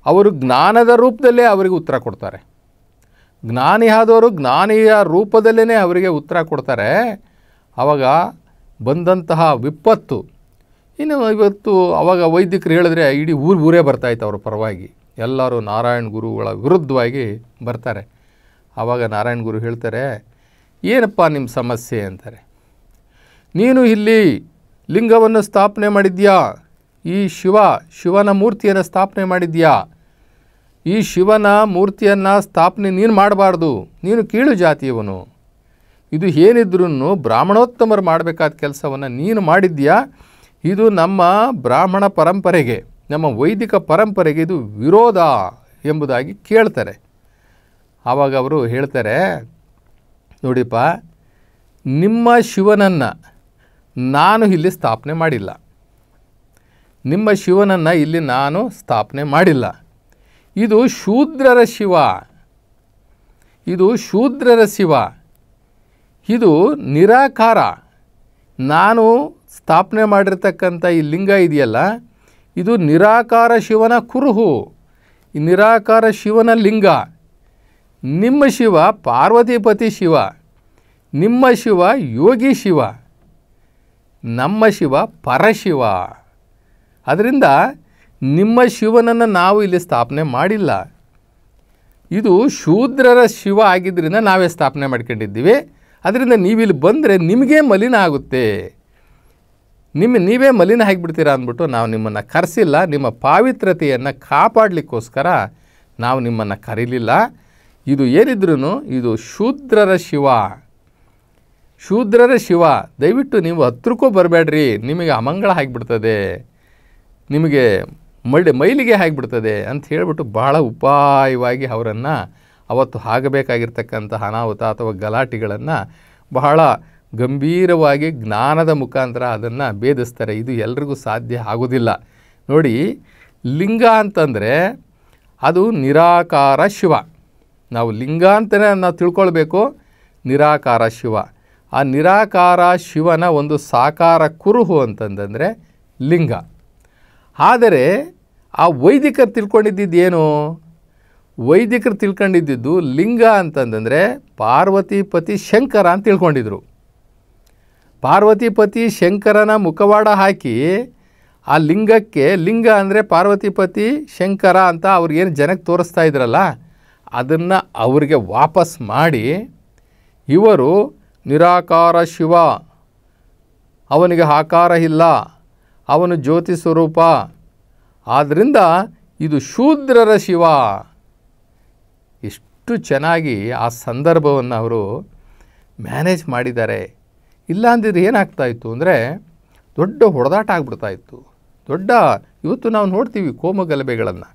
ಅವರು ಜ್ಞಾನದ ರೂಪದಲ್ಲೇ ಅವರಿಗೆ ಉತ್ತರ ಕೊಡ್ತಾರೆ. ಜ್ಞಾನಿ ಆದವರು ಜ್ಞಾನಿಯ ರೂಪದಲ್ಲೇ ಅವರಿಗೆ ಉತ್ತರ ಕೊಡ್ತಾರೆ. ಆವಾಗ ಬಂದಂತಹ ವಿಪತ್ತು, ಇನ್ನು ಇವತ್ತು ಆವಾಗ ವೈದಿಕರು ಹೇಳಿದ್ರೆ ಇಡೀ ಊರೇ ಬರ್ತಾಯಿತ್ತು ಅವ್ರ ಪರವಾಗಿ. ಎಲ್ಲರೂ ನಾರಾಯಣ ಗುರುಗಳ ವಿರುದ್ಧವಾಗಿ ಬರ್ತಾರೆ. ಆವಾಗ ನಾರಾಯಣ ಗುರು ಹೇಳ್ತಾರೆ, ಏನಪ್ಪ ನಿಮ್ಮ ಸಮಸ್ಯೆ ಅಂತಾರೆ. ನೀನು ಇಲ್ಲಿ ಲಿಂಗವನ್ನು ಸ್ಥಾಪನೆ ಮಾಡಿದ್ಯಾ, ಈ ಶಿವನ ಮೂರ್ತಿಯನ್ನು ಸ್ಥಾಪನೆ ಮಾಡಿದ್ಯಾ. ಈ ಶಿವನ ಮೂರ್ತಿಯನ್ನು ಸ್ಥಾಪನೆ ನೀನು ಮಾಡಬಾರ್ದು, ನೀನು ಕೀಳು ಜಾತಿಯವನು. ಇದು ಏನಿದ್ರೂ ಬ್ರಾಹ್ಮಣೋತ್ತಮರು ಮಾಡಬೇಕಾದ ಕೆಲಸವನ್ನು ನೀನು ಮಾಡಿದ್ಯಾ. ಇದು ನಮ್ಮ ಬ್ರಾಹ್ಮಣ ಪರಂಪರೆಗೆ, ನಮ್ಮ ವೈದಿಕ ಪರಂಪರೆಗೆ ಇದು ವಿರೋಧ ಎಂಬುದಾಗಿ ಕೇಳ್ತಾರೆ. ಆವಾಗ ಅವರು ಹೇಳ್ತಾರೆ, ನೋಡಿಪ್ಪ, ನಿಮ್ಮ ಶಿವನನ್ನು ನಾನು ಇಲ್ಲಿ ಸ್ಥಾಪನೆ ಮಾಡಿಲ್ಲ. ನಿಮ್ಮ ಶಿವನನ್ನು ಇಲ್ಲಿ ನಾನು ಸ್ಥಾಪನೆ ಮಾಡಿಲ್ಲ. ಇದು ಶೂದ್ರರ ಶಿವ, ಇದು ಶೂದ್ರರ ಶಿವ, ಇದು ನಿರಾಕಾರ. ನಾನು ಸ್ಥಾಪನೆ ಮಾಡಿರ್ತಕ್ಕಂಥ ಈ ಲಿಂಗ ಇದೆಯಲ್ಲ, ಇದು ನಿರಾಕಾರ ಶಿವನ ಕುರುಹು, ಈ ನಿರಾಕಾರ ಶಿವನ ಲಿಂಗ. ನಿಮ್ಮ ಶಿವ ಪಾರ್ವತಿಪತಿ ಶಿವ, ನಿಮ್ಮ ಶಿವ ಯೋಗಿ ಶಿವ, ನಮ್ಮ ಶಿವ ಪರಶಿವ. ಅದರಿಂದ ನಿಮ್ಮ ಶಿವನನ್ನು ನಾವು ಇಲ್ಲಿ ಸ್ಥಾಪನೆ ಮಾಡಿಲ್ಲ. ಇದು ಶೂದ್ರರ ಶಿವ ಆಗಿದ್ದರಿಂದ ನಾವೇ ಸ್ಥಾಪನೆ ಮಾಡ್ಕೊಂಡಿದ್ದೀವಿ. ಅದರಿಂದ ನೀವಿಲ್ಲಿ ಬಂದರೆ ನಿಮಗೇ ಮಲಿನ ಆಗುತ್ತೆ, ನೀವೇ ಮಲಿನ ಆಗಿಬಿಡ್ತೀರಾ ಅಂದ್ಬಿಟ್ಟು ನಾವು ನಿಮ್ಮನ್ನು ಕರೆಸಿಲ್ಲ. ನಿಮ್ಮ ಪಾವಿತ್ರತೆಯನ್ನು ಕಾಪಾಡಲಿಕ್ಕೋಸ್ಕರ ನಾವು ನಿಮ್ಮನ್ನು ಕರೀಲಿಲ್ಲ. ಇದು ಏನಿದ್ರೂ ಇದು ಶೂದ್ರರ ಶಿವ, ಶೂದ್ರರ ಶಿವ. ದಯವಿಟ್ಟು ನೀವು ಹತ್ರಕ್ಕೂ ಬರಬೇಡ್ರಿ, ನಿಮಗೆ ಅಮಂಗಳ ಆಗಿಬಿಡ್ತದೆ, ನಿಮಗೆ ಮೈಲಿಗೆ ಆಗಿಬಿಡ್ತದೆ ಅಂತ ಹೇಳಿಬಿಟ್ಟು ಬಹಳ ಉಪಾಯವಾಗಿ ಅವರನ್ನು ಅವತ್ತು ಆಗಬೇಕಾಗಿರ್ತಕ್ಕಂಥ ಅನಾಹುತ ಅಥವಾ ಗಲಾಟೆಗಳನ್ನು ಬಹಳ ಗಂಭೀರವಾಗಿ ಜ್ಞಾನದ ಮುಖಾಂತರ ಅದನ್ನು ಭೇದಿಸ್ತಾರೆ. ಇದು ಎಲ್ರಿಗೂ ಸಾಧ್ಯ ಆಗೋದಿಲ್ಲ. ನೋಡಿ, ಲಿಂಗ ಅಂತಂದರೆ ಅದು ನಿರಾಕಾರ ಶಿವ. ನಾವು ಲಿಂಗ ಅಂತಲೇ ನಾವು ತಿಳ್ಕೊಳ್ಬೇಕು, ನಿರಾಕಾರ ಶಿವ. ಆ ನಿರಾಕಾರ ಶಿವನ ಒಂದು ಸಾಕಾರ ಕುರುಹು ಅಂತಂದರೆ ಲಿಂಗ. ಆದರೆ ಆ ವೈದಿಕರು ತಿಳ್ಕೊಂಡಿದ್ದೇನು? ವೈದಿಕರು ತಿಳ್ಕೊಂಡಿದ್ದು ಲಿಂಗ ಅಂತಂದರೆ ಪಾರ್ವತಿಪತಿ ಶಂಕರ ಅಂತ ತಿಳ್ಕೊಂಡಿದ್ರು. ಪಾರ್ವತಿಪತಿ ಶಂಕರನ ಮುಖವಾಡ ಹಾಕಿ ಆ ಲಿಂಗಕ್ಕೆ, ಲಿಂಗ ಅಂದರೆ ಪಾರ್ವತಿಪತಿ ಶಂಕರ ಅಂತ ಅವ್ರಿಗೇನು ಜನಕ್ಕೆ ತೋರಿಸ್ತಾ ಇದ್ರಲ್ಲ, ಅದನ್ನು ಅವರಿಗೆ ವಾಪಸ್ ಮಾಡಿ ಇವರು ನಿರಾಕಾರ ಶಿವ, ಅವನಿಗೆ ಆಕಾರ ಇಲ್ಲ, ಅವನು ಜ್ಯೋತಿ ಸ್ವರೂಪ, ಆದ್ದರಿಂದ ಇದು ಶೂದ್ರರ ಶಿವ. ಎಷ್ಟು ಚೆನ್ನಾಗಿ ಆ ಸಂದರ್ಭವನ್ನು ಅವರು ಮ್ಯಾನೇಜ್ ಮಾಡಿದ್ದಾರೆ. ಇಲ್ಲ ಅಂದಿದ್ರೆ ಏನಾಗ್ತಾಯಿತ್ತು ಅಂದರೆ ದೊಡ್ಡ ಹೊಡೆದಾಟ ಆಗ್ಬಿಡ್ತಾಯಿತ್ತು. ಇವತ್ತು ನಾವು ನೋಡ್ತೀವಿ ಕೋಮುಗಲಭೆಗಳನ್ನು,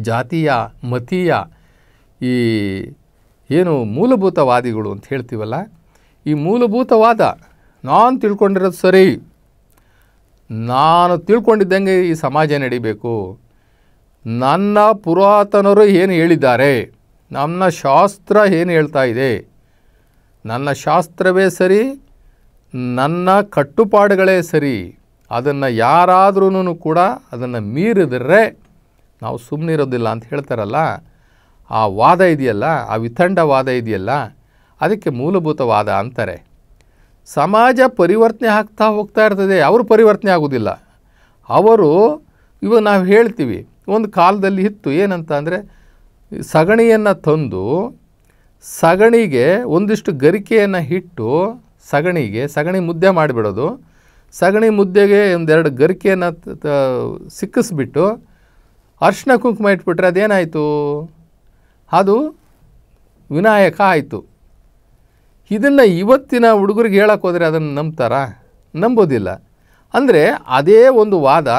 ಜಾತೀಯ ಮತೀಯ ಈ ಏನು ಮೂಲಭೂತವಾದಿಗಳು ಅಂತ ಹೇಳ್ತೀವಲ್ಲ, ಈ ಮೂಲಭೂತವಾದ ನಾನು ತಿಳ್ಕೊಂಡಿರೋದು ಸರಿ, ನಾನು ತಿಳ್ಕೊಂಡಿದ್ದಂಗೆ ಈ ಸಮಾಜ ನಡಿಬೇಕು, ನನ್ನ ಪುರಾತನರು ಏನು ಹೇಳಿದ್ದಾರೆ, ನನ್ನ ಶಾಸ್ತ್ರ ಏನು ಹೇಳ್ತಾ ಇದೆ, ನನ್ನ ಶಾಸ್ತ್ರವೇ ಸರಿ, ನನ್ನ ಕಟ್ಟುಪಾಡುಗಳೇ ಸರಿ, ಅದನ್ನು ಯಾರಾದ್ರೂ ಕೂಡ ಅದನ್ನು ಮೀರಿದರೆ ನಾವು ಸುಮ್ಮನಿರೋದಿಲ್ಲ ಅಂತ ಹೇಳ್ತಾರಲ್ಲ, ಆ ವಾದ ಇದೆಯಲ್ಲ, ಆ ವಿತಂಡವಾದ ಇದೆಯಲ್ಲ, ಅದಕ್ಕೆ ಮೂಲಭೂತವಾದ ಅಂತಾರೆ. ಸಮಾಜ ಪರಿವರ್ತನೆ ಆಗ್ತಾ ಹೋಗ್ತಾ ಇರ್ತದೆ, ಅವರು ಪರಿವರ್ತನೆ ಆಗೋದಿಲ್ಲ. ಇವಾಗ ನಾವು ಹೇಳ್ತೀವಿ, ಒಂದು ಕಾಲದಲ್ಲಿ ಇತ್ತು ಏನಂತ ಅಂದರೆ, ಸಗಣಿಯನ್ನು ತಂದು ಸಗಣಿಗೆ ಒಂದಿಷ್ಟು ಗರಿಕೆಯನ್ನು ಇಟ್ಟು ಸಗಣಿ ಮುದ್ದೆ ಮಾಡಿಬಿಡೋದು, ಸಗಣಿ ಮುದ್ದೆಗೆ ಒಂದೆರಡು ಗರಿಕೆಯನ್ನು ಸಿಕ್ಕಿಸ್ಬಿಟ್ಟು ಅರ್ಶಿನ ಕುಂಕುಮ ಇಟ್ಬಿಟ್ರೆ ಅದೇನಾಯಿತು, ಅದು ವಿನಾಯಕ ಆಯಿತು. ಇದನ್ನು ಇವತ್ತಿನ ಹುಡುಗರಿಗೆ ಹೇಳಕ್ಕೆ ಹೋದರೆ ಅದನ್ನು ನಂಬ್ತಾರಾ? ನಂಬೋದಿಲ್ಲ. ಅಂದರೆ ಅದೇ ಒಂದು ವಾದ,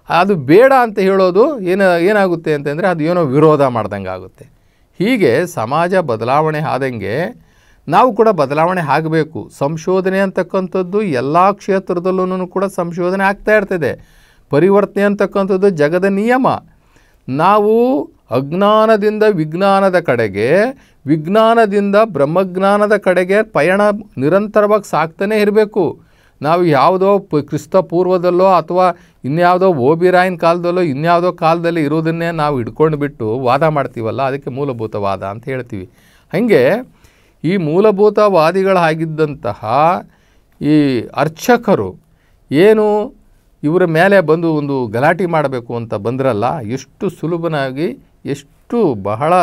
ಅದು ಬೇಡ ಅಂತ ಹೇಳೋದು ಏನಾಗುತ್ತೆ ಅಂತಂದರೆ ಅದು ಏನೋ ವಿರೋಧ ಮಾಡ್ದಂಗೆ ಆಗುತ್ತೆ. ಹೀಗೆ ಸಮಾಜ ಬದಲಾವಣೆ ಆದಂಗೆ ನಾವು ಕೂಡ ಬದಲಾವಣೆ ಆಗಬೇಕು. ಸಂಶೋಧನೆ ಅಂತಕ್ಕಂಥದ್ದು ಎಲ್ಲ ಕ್ಷೇತ್ರದಲ್ಲೂ ಕೂಡ ಸಂಶೋಧನೆ ಆಗ್ತಾ ಇರ್ತದೆ. ಪರಿವರ್ತನೆ ಅಂತಕ್ಕಂಥದ್ದು ಜಗದ ನಿಯಮ. ನಾವು ಅಜ್ಞಾನದಿಂದ ವಿಜ್ಞಾನದ ಕಡೆಗೆ, ವಿಜ್ಞಾನದಿಂದ ಬ್ರಹ್ಮಜ್ಞಾನದ ಕಡೆಗೆ ಪಯಣ ನಿರಂತರವಾಗಿ ಸಾಕ್ತಾನೇ ಇರಬೇಕು. ನಾವು ಯಾವುದೋ ಕ್ರಿಸ್ತ ಪೂರ್ವದಲ್ಲೋ ಅಥವಾ ಇನ್ಯಾವುದೋ ಓಬಿರಾಯನ್ ಕಾಲದಲ್ಲೋ ಇನ್ಯಾವುದೋ ಕಾಲದಲ್ಲಿ ಇರೋದನ್ನೇ ನಾವು ಹಿಡ್ಕೊಂಡು ಬಿಟ್ಟು ವಾದ ಮಾಡ್ತೀವಲ್ಲ, ಅದಕ್ಕೆ ಮೂಲಭೂತವಾದ ಅಂತ ಹೇಳ್ತೀವಿ. ಹಾಗೆ ಈ ಮೂಲಭೂತವಾದಿಗಳಾಗಿದ್ದಂತಹ ಈ ಅರ್ಚಕರು ಏನು ಇವರ ಮೇಲೆ ಬಂದು ಒಂದು ಗಲಾಟೆ ಮಾಡಬೇಕು ಅಂತ ಬಂದ್ರಲ್ಲ, ಎಷ್ಟು ಸುಲಭನಾಗಿ, ಎಷ್ಟು ಬಹಳ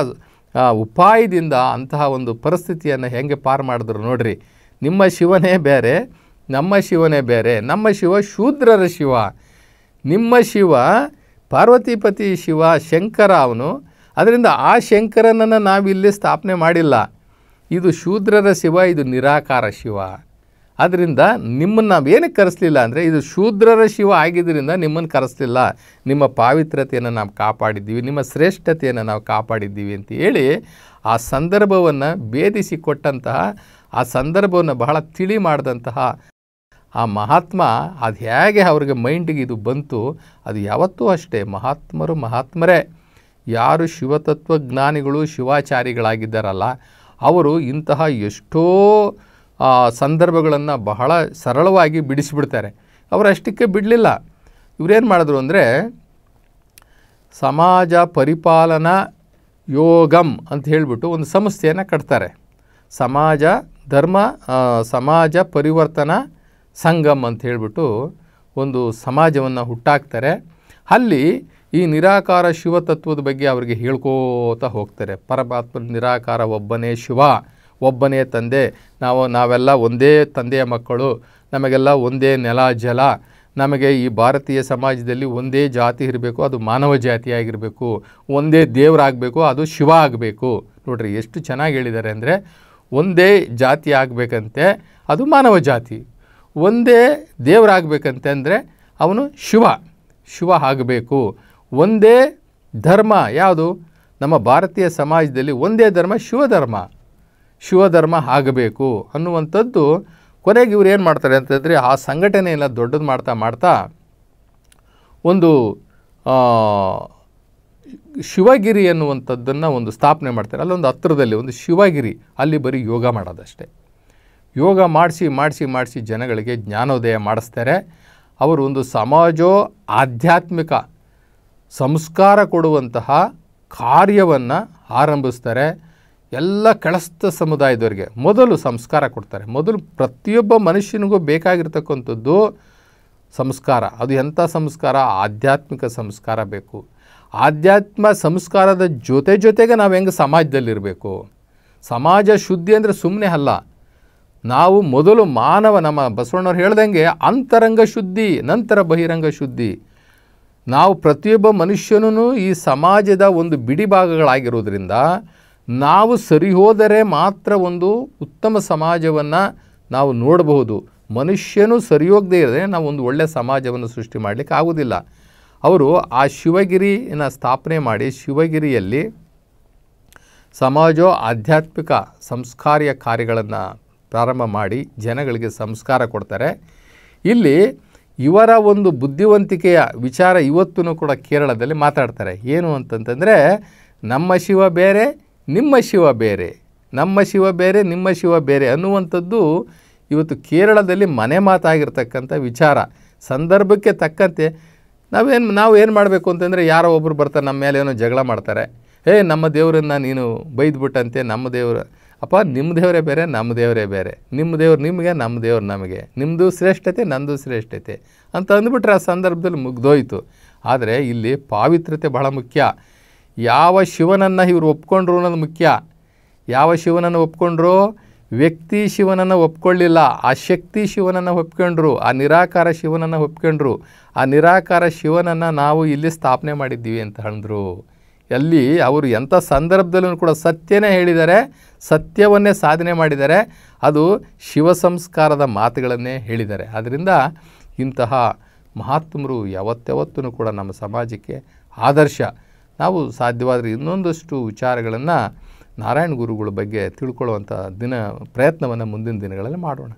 ಉಪಾಯದಿಂದ ಅಂತಹ ಒಂದು ಪರಿಸ್ಥಿತಿಯನ್ನು ಹೆಂಗೆ ಪಾರು ಮಾಡಿದ್ರು ನೋಡ್ರಿ. ನಿಮ್ಮ ಶಿವನೇ ಬೇರೆ, ನಮ್ಮ ಶಿವನೇ ಬೇರೆ. ನಮ್ಮ ಶಿವ ಶೂದ್ರರ ಶಿವ, ನಿಮ್ಮ ಶಿವ ಪಾರ್ವತಿಪತಿ ಶಿವ ಶಂಕರ ಅವನು. ಅದರಿಂದ ಆ ಶಂಕರನನ್ನು ನಾವಿಲ್ಲಿ ಸ್ಥಾಪನೆ ಮಾಡಿಲ್ಲ. ಇದು ಶೂದ್ರರ ಶಿವ, ಇದು ನಿರಾಕಾರ ಶಿವ. ಆದ್ದರಿಂದ ನಿಮ್ಮನ್ನು ನಾವೇನಕ್ಕೆ ಕರೆಸಲಿಲ್ಲ ಅಂದರೆ, ಇದು ಶೂದ್ರರ ಶಿವ ಆಗಿದ್ದರಿಂದ ನಿಮ್ಮನ್ನು ಕರೆಸಲಿಲ್ಲ. ನಿಮ್ಮ ಪಾವಿತ್ರತೆಯನ್ನು ನಾವು ಕಾಪಾಡಿದ್ದೀವಿ, ನಿಮ್ಮ ಶ್ರೇಷ್ಠತೆಯನ್ನು ನಾವು ಕಾಪಾಡಿದ್ದೀವಿ ಅಂತ ಹೇಳಿ ಆ ಸಂದರ್ಭವನ್ನು ಭೇದಿಸಿಕೊಟ್ಟಂತಹ, ಆ ಸಂದರ್ಭವನ್ನು ಬಹಳ ತಿಳಿ ಮಾಡಿದಂತಹ ಆ ಮಹಾತ್ಮ, ಅದು ಹೇಗೆ ಅವ್ರಿಗೆ ಮೈಂಡಿಗೆ ಇದು ಬಂತು, ಅದು ಯಾವತ್ತೂ ಅಷ್ಟೇ ಮಹಾತ್ಮರೇ. ಯಾರು ಶಿವತತ್ವಜ್ಞಾನಿಗಳು ಶಿವಾಚಾರಿಗಳಾಗಿದ್ದಾರಲ್ಲ, ಅವರು ಇಂತಹ ಎಷ್ಟೋ ಸಂದರ್ಭಗಳನ್ನು ಬಹಳ ಸರಳವಾಗಿ ಬಿಡಿಸಿಬಿಡ್ತಾರೆ. ಅವರು ಅಷ್ಟಕ್ಕೆ ಬಿಡಲಿಲ್ಲ. ಇವರೇನು ಮಾಡಿದ್ರು ಅಂದರೆ, ಸಮಾಜ ಪರಿಪಾಲನಾ ಯೋಗಂ ಅಂತ ಹೇಳಿಬಿಟ್ಟು ಒಂದು ಸಂಸ್ಥೆಯನ್ನು ಕಟ್ತಾರೆ. ಸಮಾಜ ಪರಿವರ್ತನಾ ಸಂಗಮ್ ಅಂತ ಹೇಳಿಬಿಟ್ಟು ಒಂದು ಸಮಾಜವನ್ನು ಹುಟ್ಟಾಕ್ತಾರೆ. ಅಲ್ಲಿ ಈ ನಿರಾಕಾರ ಶಿವತತ್ವದ ಬಗ್ಗೆ ಅವರಿಗೆ ಹೇಳ್ಕೋತಾ ಹೋಗ್ತಾರೆ. ಪರಮಾತ್ಮ ನಿರಾಕಾರ, ಒಬ್ಬನೇ ಶಿವ, ಒಬ್ಬನೇ ತಂದೆ, ನಾವೆಲ್ಲ ಒಂದೇ ತಂದೆಯ ಮಕ್ಕಳು, ನಮಗೆಲ್ಲ ಒಂದೇ ನೆಲ ಜಲ, ನಮಗೆ ಈ ಭಾರತೀಯ ಸಮಾಜದಲ್ಲಿ ಒಂದೇ ಜಾತಿ ಇರಬೇಕು, ಅದು ಮಾನವ ಜಾತಿಯಾಗಿರಬೇಕು, ಒಂದೇ ದೇವರಾಗಬೇಕು, ಅದು ಶಿವ ಆಗಬೇಕು. ನೋಡ್ರಿ ಎಷ್ಟು ಚೆನ್ನಾಗಿ ಹೇಳಿದ್ದಾರೆ ಅಂದರೆ, ಒಂದೇ ಜಾತಿ ಆಗಬೇಕಂತೆ ಅದು ಮಾನವ ಜಾತಿ, ಒಂದೇ ದೇವರಾಗಬೇಕಂತೆ ಅಂದರೆ ಅವನು ಶಿವ ಆಗಬೇಕು, ಒಂದೇ ಧರ್ಮ ಯಾವುದು ನಮ್ಮ ಭಾರತೀಯ ಸಮಾಜದಲ್ಲಿ ಒಂದೇ ಧರ್ಮ ಶಿವಧರ್ಮ ಆಗಬೇಕು ಅನ್ನುವಂಥದ್ದು. ಕೊನೆಗೆ ಇವ್ರು ಏನು ಮಾಡ್ತಾರೆ ಅಂತಂದರೆ, ಆ ಸಂಘಟನೆಯೆಲ್ಲ ದೊಡ್ಡದು ಮಾಡ್ತಾ ಒಂದು ಶಿವಗಿರಿ ಅನ್ನುವಂಥದ್ದನ್ನು ಒಂದು ಸ್ಥಾಪನೆ ಮಾಡ್ತಾರೆ. ಅಲ್ಲೊಂದು ಹತ್ತಿರದಲ್ಲಿ ಒಂದು ಶಿವಗಿರಿ, ಅಲ್ಲಿ ಬರೀ ಯೋಗ ಮಾಡೋದಷ್ಟೇ. ಯೋಗ ಮಾಡಿಸಿ ಜನಗಳಿಗೆ ಜ್ಞಾನೋದಯ ಮಾಡಿಸ್ತಾರೆ. ಅವರು ಒಂದು ಆಧ್ಯಾತ್ಮಿಕ ಸಂಸ್ಕಾರ ಕೊಡುವಂತಹ ಕಾರ್ಯವನ್ನು ಆರಂಭಿಸ್ತಾರೆ. ಎಲ್ಲ ಕೆಳಸ್ಥ ಸಮುದಾಯದವರಿಗೆ ಮೊದಲು ಸಂಸ್ಕಾರ ಕೊಡ್ತಾರೆ. ಮೊದಲು ಪ್ರತಿಯೊಬ್ಬ ಮನುಷ್ಯನಿಗೂ ಬೇಕಾಗಿರ್ತಕ್ಕಂಥದ್ದು ಸಂಸ್ಕಾರ. ಅದು ಎಂಥ ಸಂಸ್ಕಾರ? ಆಧ್ಯಾತ್ಮಿಕ ಸಂಸ್ಕಾರ ಬೇಕು. ಆಧ್ಯಾತ್ಮ ಸಂಸ್ಕಾರದ ಜೊತೆಗೆ ನಾವು ಹೆಂಗೆ ಸಮಾಜದಲ್ಲಿರಬೇಕು. ಸಮಾಜ ಶುದ್ಧಿ ಅಂದರೆ ಸುಮ್ಮನೆ ಅಲ್ಲ. ನಾವು ಮೊದಲು ನಮ್ಮ ಬಸವಣ್ಣವ್ರು ಹೇಳ್ದಂಗೆ ಅಂತರಂಗ ಶುದ್ಧಿ, ನಂತರ ಬಹಿರಂಗ ಶುದ್ಧಿ. ನಾವು ಪ್ರತಿಯೊಬ್ಬ ಮನುಷ್ಯನೂ ಈ ಸಮಾಜದ ಒಂದು ಬಿಡಿ ಭಾಗಗಳಾಗಿರೋದ್ರಿಂದ ನಾವು ಸರಿ ಹೋದರೆ ಮಾತ್ರ ಒಂದು ಉತ್ತಮ ಸಮಾಜವನ್ನು ನಾವು ನೋಡಬಹುದು. ಮನುಷ್ಯನು ಸರಿಯೋಗದೇ ಇರದೆ ನಾವು ಒಂದು ಒಳ್ಳೆಯ ಸಮಾಜವನ್ನು ಸೃಷ್ಟಿ ಮಾಡಲಿಕ್ಕೆ ಆಗೋದಿಲ್ಲ. ಅವರು ಆ ಶಿವಗಿರಿನ ಸ್ಥಾಪನೆ ಮಾಡಿ ಶಿವಗಿರಿಯಲ್ಲಿ ಸಮಾಜೋ ಆಧ್ಯಾತ್ಮಿಕ ಸಂಸ್ಕಾರ್ಯ ಕಾರ್ಯಗಳನ್ನು ಪ್ರಾರಂಭ ಮಾಡಿ ಜನಗಳಿಗೆ ಸಂಸ್ಕಾರ ಕೊಡ್ತಾರೆ. ಇಲ್ಲಿ ಇವರ ಒಂದು ಬುದ್ಧಿವಂತಿಕೆಯ ವಿಚಾರ ಇವತ್ತೂ ಕೂಡ ಕೇರಳದಲ್ಲಿ ಮಾತಾಡ್ತಾರೆ. ಏನು ಅಂತಂತಂದರೆ, ನಮ್ಮ ಶಿವ ಬೇರೆ, ನಿಮ್ಮ ಶಿವ ಬೇರೆ, ನಮ್ಮ ಶಿವ ಬೇರೆ, ನಿಮ್ಮ ಶಿವ ಬೇರೆ ಅನ್ನುವಂಥದ್ದು ಇವತ್ತು ಕೇರಳದಲ್ಲಿ ಮನೆ ಮಾತಾಗಿರ್ತಕ್ಕಂಥ ವಿಚಾರ. ಸಂದರ್ಭಕ್ಕೆ ತಕ್ಕಂತೆ ನಾವು ಏನು ಮಾಡಬೇಕು ಅಂತಂದರೆ, ಯಾರೋ ಒಬ್ಬರು ಬರ್ತಾರೆ ನಮ್ಮ ಮೇಲೆ ಏನೋ ಜಗಳ ಮಾಡ್ತಾರೆ, ನಮ್ಮ ದೇವರನ್ನು ನೀನು ಬೈದ್ಬಿಟ್ಟಂತೆ, ನಮ್ಮ ದೇವರು ಅಪ್ಪ ನಿಮ್ಮ ದೇವರೇ ಬೇರೆ, ನಮ್ಮ ದೇವರೇ ಬೇರೆ, ನಿಮ್ಮ ದೇವ್ರು ನಿಮಗೆ, ನಮ್ಮ ದೇವ್ರು ನಮಗೆ, ನಿಮ್ಮದು ಶ್ರೇಷ್ಠತೆ ನಂದು ಶ್ರೇಷ್ಠತೆ ಅಂತ ಅಂದ್ಬಿಟ್ರೆ ಆ ಸಂದರ್ಭದಲ್ಲಿ ಮುಗ್ದೋಯ್ತು. ಆದರೆ ಇಲ್ಲಿ ಪಾವಿತ್ರ್ಯತೆ ಬಹಳ ಮುಖ್ಯ. ಯಾವ ಶಿವನನ್ನು ಇವರು ಒಪ್ಕೊಂಡ್ರು ಅನ್ನೋದು ಮುಖ್ಯ. ಯಾವ ಶಿವನನ್ನು ಒಪ್ಕೊಂಡ್ರು? ವ್ಯಕ್ತಿ ಶಿವನನ್ನು ಒಪ್ಕೊಳ್ಳಿಲ್ಲ, ಆ ಶಕ್ತಿ ಶಿವನನ್ನು ಒಪ್ಕೊಂಡ್ರು, ಆ ನಿರಾಕಾರ ಶಿವನನ್ನು ಒಪ್ಕೊಂಡ್ರು. ಆ ನಿರಾಕಾರ ಶಿವನನ್ನು ನಾವು ಇಲ್ಲಿ ಸ್ಥಾಪನೆ ಮಾಡಿದ್ದೀವಿ ಅಂತ ಹೇಳಿದ್ರು. ಅಲ್ಲಿ ಅವರು ಎಂಥ ಸಂದರ್ಭದಲ್ಲೂ ಕೂಡ ಸತ್ಯನೇ ಹೇಳಿದ್ದಾರೆ, ಸತ್ಯವನ್ನೇ ಸಾಧನೆ ಮಾಡಿದ್ದಾರೆ. ಅದು ಶಿವ ಸಂಸ್ಕಾರದ ಮಾತುಗಳನ್ನೇ ಹೇಳಿದ್ದಾರೆ. ಆದ್ದರಿಂದ ಇಂತಹ ಮಹಾತ್ಮರು ಯಾವತ್ತೂ ಕೂಡ ನಮ್ಮ ಸಮಾಜಕ್ಕೆ ಆದರ್ಶ. ನಾವು ಸಾಧ್ಯವಾದರೆ ಇನ್ನೊಂದಷ್ಟು ವಿಚಾರಗಳನ್ನು ನಾರಾಯಣ ಗುರುಗಳ ಬಗ್ಗೆ ತಿಳ್ಕೊಳ್ಳುವಂಥ ಪ್ರಯತ್ನವನ್ನು ಮುಂದಿನ ದಿನಗಳಲ್ಲಿ ಮಾಡೋಣ.